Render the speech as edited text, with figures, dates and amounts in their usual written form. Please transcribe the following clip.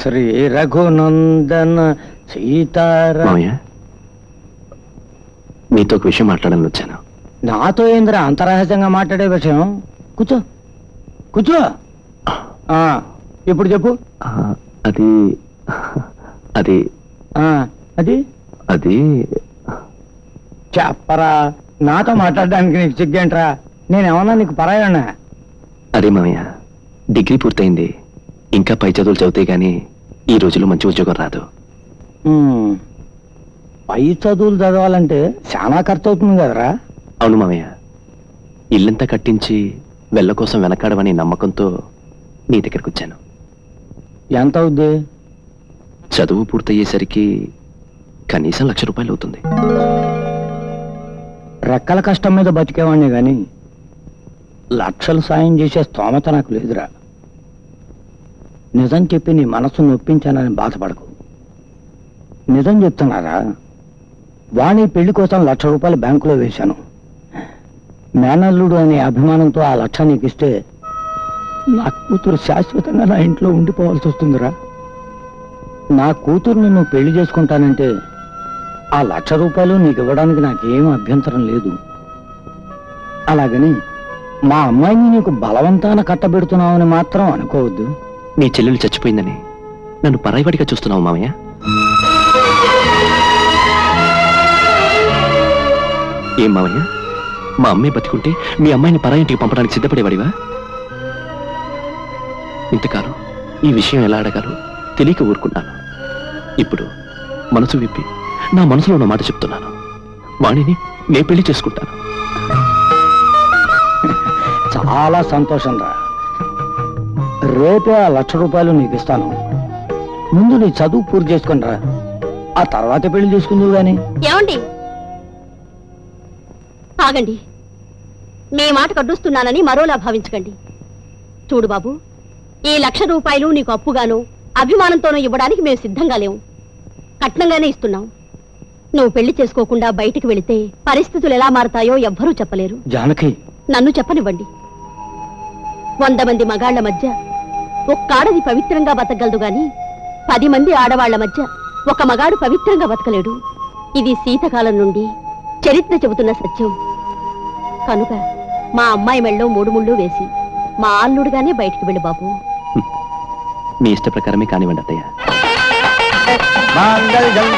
శ్రీ రఘునందన సీతారామయ్య, మీతో ఒక విషయం మాట్లాడాలని వచ్చాను. నాతో ఏంద్ర అంతరహస్యంగా మాట్లాడే విషయం? కూర్చో కూర్చో. ఇప్పుడు చెప్పు. అది అది అది అది చెప్పరా. నాతో మాట్లాడడానికి నీకు సిగ్గేంట్రా? నేనేమన్నా నీకు పరాయన్నా? అదే మామయ్య, డిగ్రీ పూర్తయింది. ఇంకా పై చదువులు చదివితే గానీ ఈ రోజుల్లో మంచి ఉద్యోగం రాదు. పై చదువులు చదవాలంటే చాలా ఖర్చు అవుతుంది కదరా? అవును మామయ్య, ఇల్లంతా కట్టించి వెళ్ళ కోసం వెనకాడమనే నమ్మకంతో నీ దగ్గరికి వచ్చాను. ఎంత అవుద్ది? చదువు పూర్తయ్యేసరికి కనీసం 1,00,000 రూపాయలు అవుతుంది. రెక్కల కష్టం మీద బతికేవాడిని గాని లక్షలు సాయం చేసే స్తోమత నాకు లేదురా. నిజం చెప్పి నీ మనసు నొప్పించానని బాధపడకు. నిజం చెప్తున్నారా, వాణి పెళ్లి కోసం 1,00,000 రూపాయలు బ్యాంకులో వేశాను. మేనల్లుడు అనే అభిమానంతో ఆ 1,00,000 నీకు ఇస్తే నా కూతురు శాశ్వతంగా నా ఇంట్లో ఉండిపోవాల్సి వస్తుందిరా. నా కూతురుని నువ్వు పెళ్లి చేసుకుంటానంటే ఆ 1,00,000 రూపాయలు నీకు ఇవ్వడానికి నాకేం అభ్యంతరం లేదు. అలాగని మా అమ్మాయిని నీకు బలవంతాన కట్టబెడుతున్నావని మాత్రం అనుకోవద్దు. నీ చెల్లెలు చచ్చిపోయిందని నన్ను పరాయివాడిగా చూస్తున్నావు మామయ్య. ఏం మామయ్య, మా అమ్మాయి బతికుంటే మీ అమ్మాయిని పరాయింటికి పంపడానికి సిద్ధపడేవాడివా? ఇంతకాలం ఈ విషయం ఎలా అడగాలో తెలియక ఊరుకున్నాను. ఇప్పుడు మనసు విప్పి నా మనసులో ఉన్న మాట చెప్తున్నాను. వాణిని నే పెళ్లి చేసుకుంటాను. చాలా సంతోషం రా. రేపే ఆ 1,00,000 రూపాయలు నీకు ఇస్తాను. ముందు నీ చదువు పూర్తి చేసుకుని రా, ఆ తర్వాత పెళ్లి చేసుకుందువు గాని. ఏమండి, ఆగండి. మీ మాట కడ్డుస్తున్నానని మరోలా భావించకండి. చూడు బాబు, ఈ 1,00,000 రూపాయలు నీకు అప్పుగాను అభిమానంతోనూ ఇవ్వడానికి మేము సిద్ధంగా లేవు. కట్నంగానే ఇస్తున్నాం. నువ్వు పెళ్లి చేసుకోకుండా బయటికి వెళితే పరిస్థితులు ఎలా మారతాయో ఎవ్వరూ చెప్పలేరు. జానకి, నన్ను చెప్పనివ్వండి. 100 మంది మగాళ్ల మధ్య ఒక్కాడది పవిత్రంగా బతకగలదు గాని 10 మంది ఆడవాళ్ల మధ్య ఒక మగాడు పవిత్రంగా బతకలేడు. ఇది శీతకాలం నుండి చరిత్ర చెబుతున్న సత్యం. కనుక మా అమ్మాయి మెళ్ళో 3 ముళ్ళు వేసి మా అల్లుడుగానే బయటికి వెళ్ళి బాబు. మీ ఇష్ట ప్రకారమే కానివ్వండి అత్తయ్య. మాంగళ్యధారణ